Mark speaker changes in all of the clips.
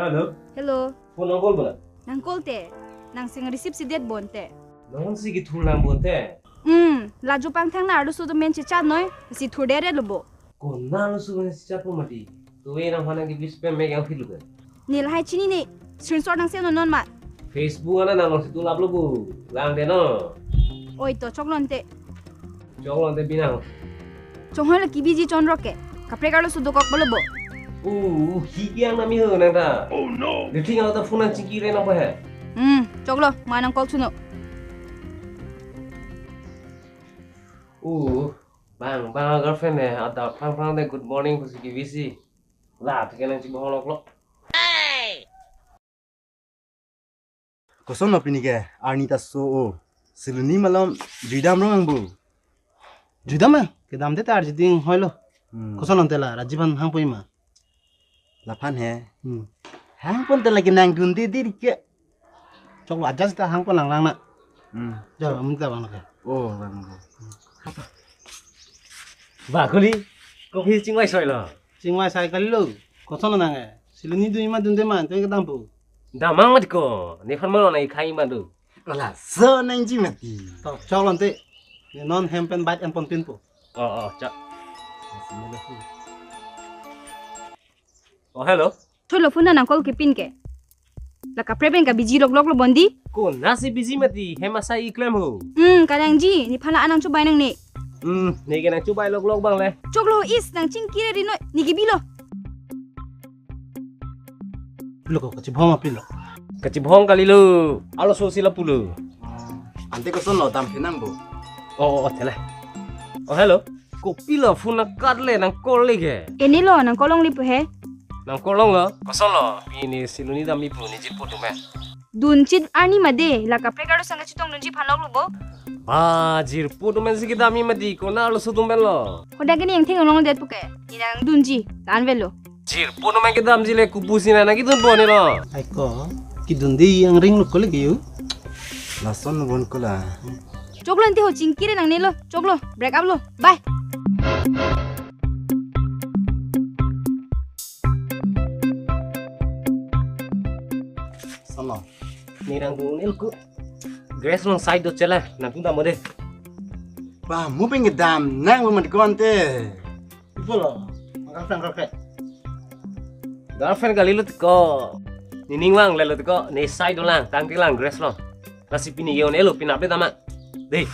Speaker 1: Hello.
Speaker 2: Hello.
Speaker 1: Phone nang call bola.
Speaker 2: Nang call te. Nang sing receive si det bon te.
Speaker 1: Nang si ki thul nam bon te.
Speaker 2: Laju pang thang na ardu su do men chi chat noi. Si thur dere lobo.
Speaker 1: Ko na lu su ne si chat po mati. Tu e nang hana ki bis pe me yang fit lu.
Speaker 2: Nil hai chini ni. Screenshot nang se no non ma.
Speaker 1: Facebook ana nang si tu lap lu bu. Lang de no.
Speaker 2: Oi to choklon te.
Speaker 1: Choklon te binang.
Speaker 2: Chonghol ki biji chon roke. Kapre kalo su do kok bolobo.
Speaker 1: Hi yang nami ho nang ta. Oh no. De thing ta phone nang chiki re nang pa hai.
Speaker 2: Choklo ma nang call suno.
Speaker 1: Bang girlfriend ne ada phang de good morning pusi ki visi. La thike nang chi bohong lok lo.
Speaker 3: Koson opini ke Arnita so siluni malam jidam rong bu.
Speaker 4: Judam ke dam de tar jiding hoilo. Koson antela rajiban hang poima.
Speaker 3: Lapan he. Hang pon te lagi nang dun di ke.
Speaker 4: Choklo ajas ta hang pon lang lang na. Ja minta bang ke.
Speaker 3: Oh, bang.
Speaker 1: Ba kuli. Ko hi ching wai soi lo.
Speaker 4: Chingwai sai kalilo. Koson nang e. Siluni du ima dun de man te ke dam pu.
Speaker 1: Da mang mat ko. Ni phan mo na khai ma du.
Speaker 3: Ola so nang ji mati.
Speaker 4: To choklo te. Ni non hempen bite and pon pin pu.
Speaker 1: Cha. Hello.
Speaker 2: Tholo phuna nang call ki pin ke. La kapre ben ka biji lok lo bondi.
Speaker 1: Ko nasi busy mati. Hema sai claim ho.
Speaker 2: Kadang ji ni phala anang chu bai nang ni.
Speaker 1: Ni ke nang chubai lok bang le.
Speaker 2: Choklo is nang ching kire ri no ni ki bilo.
Speaker 4: Pilo ko chi bhoma pilo.
Speaker 1: Kachi bhong kali lu. Alo so sila pulu.
Speaker 3: Ante koson lo dam pinang bu.
Speaker 1: Thela. Hello. Ko pila phone na kat le nang call le ke.
Speaker 2: Eni lo nang kolong lipu he.
Speaker 1: Nang kolong lo. Koson lo. Ini siluni dam mi pu ni jit pu tu me.
Speaker 2: Dun chit ani made la kapre kalo sanga chitong nunji phalok lobo.
Speaker 1: Ba jir pu tu men sigi dami mati ko na lo su tu men lo.
Speaker 2: Hoda gani yang thing long det puke. Ni nang dunji tan velo.
Speaker 1: Jir pu tu men ke dam jile ku busina na ki tu bo ni lo.
Speaker 4: Ai ko ki dun di yang ring lo ko le yu.
Speaker 3: La son bon ko la.
Speaker 2: Choklo ante ho ching kire nang ni lo. Choklo break up lo. Bye.
Speaker 3: Sono.
Speaker 1: Ni nang bu ni ku. Grace long side do chela nang tu da mo de.
Speaker 3: Ba mu ping dam nang bu mat kon te.
Speaker 4: Pilo. Girlfriend roke.
Speaker 1: Girlfriend kali lu ko. Ni ning lang le lu ko ni side do lang tang ti lang Grace long. Nasi pini yo ne lu pinap de tama. Dei.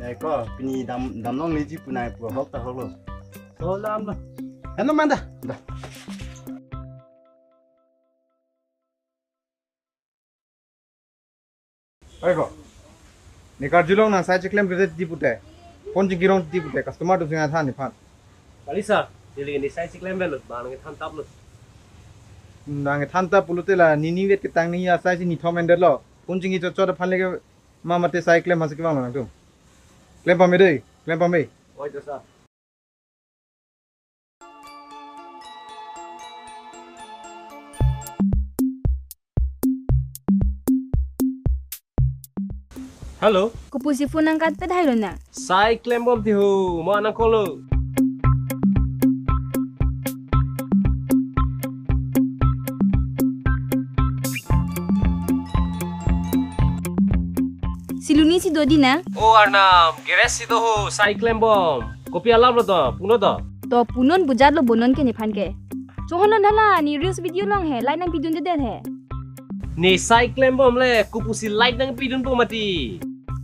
Speaker 3: Ya ko pini dam nong ni ji punai pu hok ta hok lo.
Speaker 4: So lam lo. Eno manda.
Speaker 3: Da.
Speaker 5: Aiko. Nikar julong na sai claim credit di pute. Phone ji girong di pute customer du singa tha ni phan.
Speaker 1: Kali sa. Dili ni sai siklem le lu ba nang tham tap lu.
Speaker 5: Nang than ta pulute la ni ni wet ke tang ni ya sai si ni thomen de lo. Phone ji cho cho da phan le ke ma mate sai claim ma se ke bang nang tu. Claim pa me dei. Claim pa me.
Speaker 1: Oi to sa. Hello.
Speaker 2: Kupusi phone nang kat pe dai lo na.
Speaker 1: Sai claim bom ti ho. Mo anang kolo.
Speaker 2: Siluni si dodi na.
Speaker 1: Arnam. Geres si to ho. Sai claim bom. Kopi alam lo to. Puno to.
Speaker 2: To punon bujat lo bonon ke ni phan ke. Chohon nala ni reels video long he. Like nang pidun de he.
Speaker 1: Ni sai claim bom le. Kupusi light nang pidun po mati.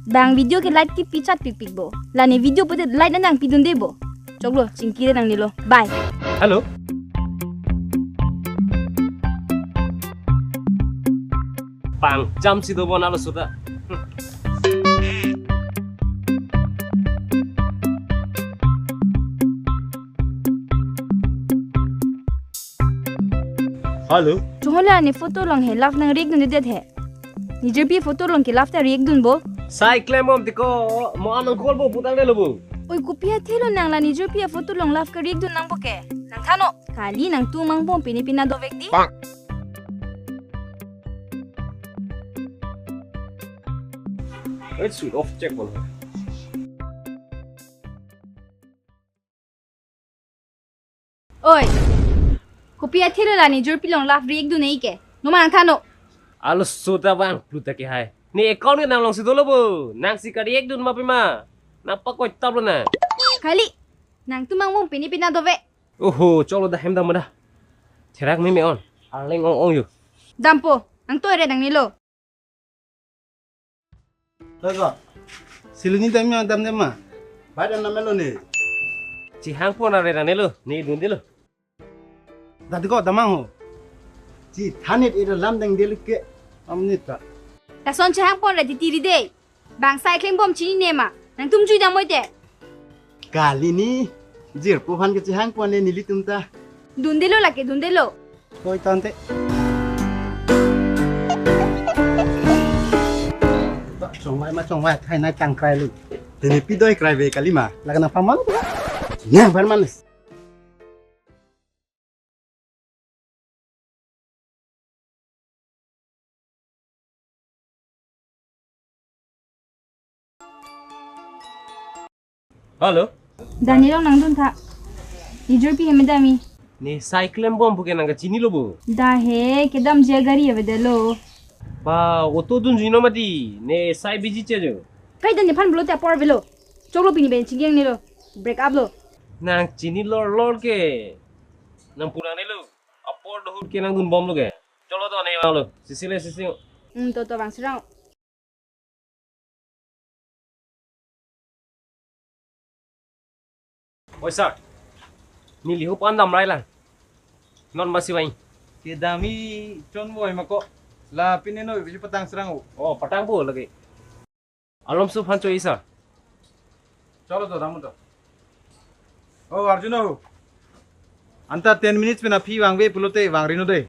Speaker 2: Bang video ke light ki pichat pik bo. La ni video pute light nang pidun de bo. Choklo chingkire nang ni lo. Bye.
Speaker 1: Hello. Bang jam si do bon alo suda. Hello.
Speaker 2: Chohola ni photo long he laf nang react dun de he. Ni jerbi photo long ke laf ta react dun bo.
Speaker 1: Sai claim bom ti ko mo anang call bo putang de lo bu.
Speaker 2: Oi kupia thelo nang la ni jerbi photo long laf ka react dun nang bo ke. Nang thano kali nang tu mang bom pini pina do vek di.
Speaker 1: Let's switch off check bon.
Speaker 2: Oi. Kopi athira la ni jor pilong laf reek du nei ke. No ma nang thano.
Speaker 1: Alo suta bang, pluta ke hai. Ni account ke nang long si dolo bo. Nang si kari ek dun ma pima. Nang pakoi tablo na.
Speaker 2: Kali nang tu mang bom pini pina dove.
Speaker 1: Oho, cholo da hem da mada. Therak me on. Arleng ong yu.
Speaker 2: Dampo, nang to re nang nilo.
Speaker 4: Laga. Siluni damnya damnya ma.
Speaker 3: Badan namelo ni.
Speaker 1: Ci hang pon are na nelo. Ni dun dilo.
Speaker 4: Dati ko damang ho.
Speaker 3: Ji thanit ira lamdang deluke.
Speaker 4: Amnita.
Speaker 2: La son che hang pon re tiri de. Bang cycling bom chini ne ma. Nang tum chui dam moi de.
Speaker 3: Kali ni jir puhan ke hang pon le nili tumta.
Speaker 2: Dundelo la ke dundelo.
Speaker 4: Koi tante. Chong mai thai nai tang krai lu.
Speaker 3: Tene pidoi krai be kalima.
Speaker 4: Laga na pamal.
Speaker 3: Nya permanes.
Speaker 1: Halo.
Speaker 2: Danilo nang dun tha. Ni jor pi heme dami.
Speaker 1: Ni cycling bom buke nang chini lo bo.
Speaker 2: Da he ke dam je gari ave de lo.
Speaker 1: Ba oto dun jino mati. Ne sai biji che jo.
Speaker 2: Kai dan ni phan blo ta por velo. Choklo pini ben chingeng ni lo. Break up lo.
Speaker 1: Nang chini lor ke. Nang pura ne lo. Apor do ke nang dun bom lo ke. Cholo to ne lo. Sisile.
Speaker 2: To bang sirang.
Speaker 1: Oi sir. Ni lihu pan dam rai lang. Non masih wain.
Speaker 5: Ke dami chon boy mako. La pineno biji patang serang.
Speaker 1: Oh, patang po lagi. Alam su phan choi sir.
Speaker 5: चलो तो रामू तो ओ अर्जुन हो अंता 10 minutes पे ना फी वांगवे पुलोते वांगरिनो दे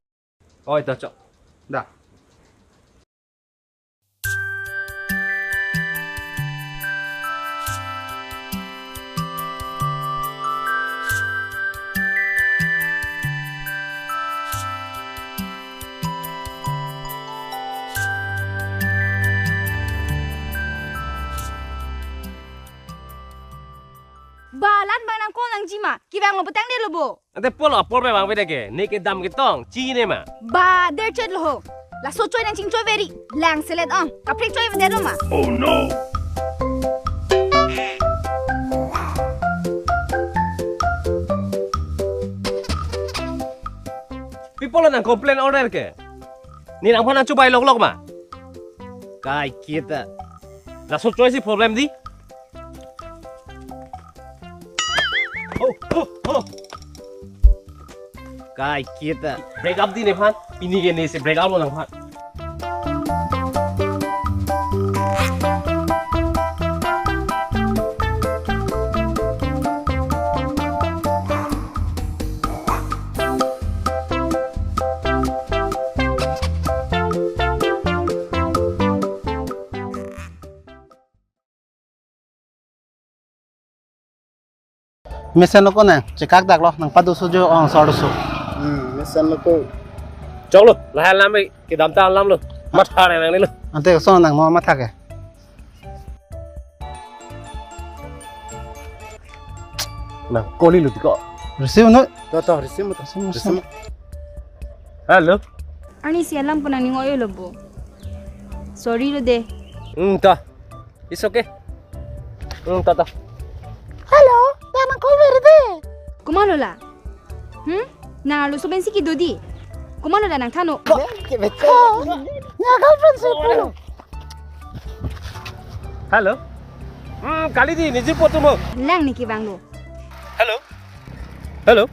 Speaker 1: Oi, dah cok.
Speaker 5: दा
Speaker 2: Balan bang nang ko nang jima. Ki bang lo petang de lo bo.
Speaker 1: Ante pol apor pe bang beda ke. Ni ke dam ke tong. Chi ne ma.
Speaker 2: Ba der chet lo ho. La so choi nang ching choi veri. Lang selet on. Ka prek choi de lo ma.
Speaker 1: People nang complain order ke. Ni nang phan cobai lok ma. Kai kita. La so choi si problem di. Oh. Kai kita. Break up di ne phan. Ini ke ne se break up lo nang phan.
Speaker 4: Mesen lo ko na. Cekak dak lo nang padu sujo ong sor su.
Speaker 3: Mesan loko.
Speaker 1: Chok lo. Lahal lam ke dam ta lam lo. Mat ha nang ni lo.
Speaker 4: Ante so nang mo ma thake.
Speaker 1: Nang koli lo tiko.
Speaker 4: Receive no.
Speaker 3: To receive to. Receive.
Speaker 1: Hello.
Speaker 2: Ani sialam pun nang ni ngoyo lo bo. Sorry lo de.
Speaker 1: Ta. It's okay. Ta.
Speaker 2: Hello, tama ko verde. Kumano la? Na lo so ben siki dodi. Kumano la nang thano? Na girlfriend se polo.
Speaker 1: Hello. Kali di nijir potu mo.
Speaker 2: Lang ni ki bang lo.
Speaker 1: Hello.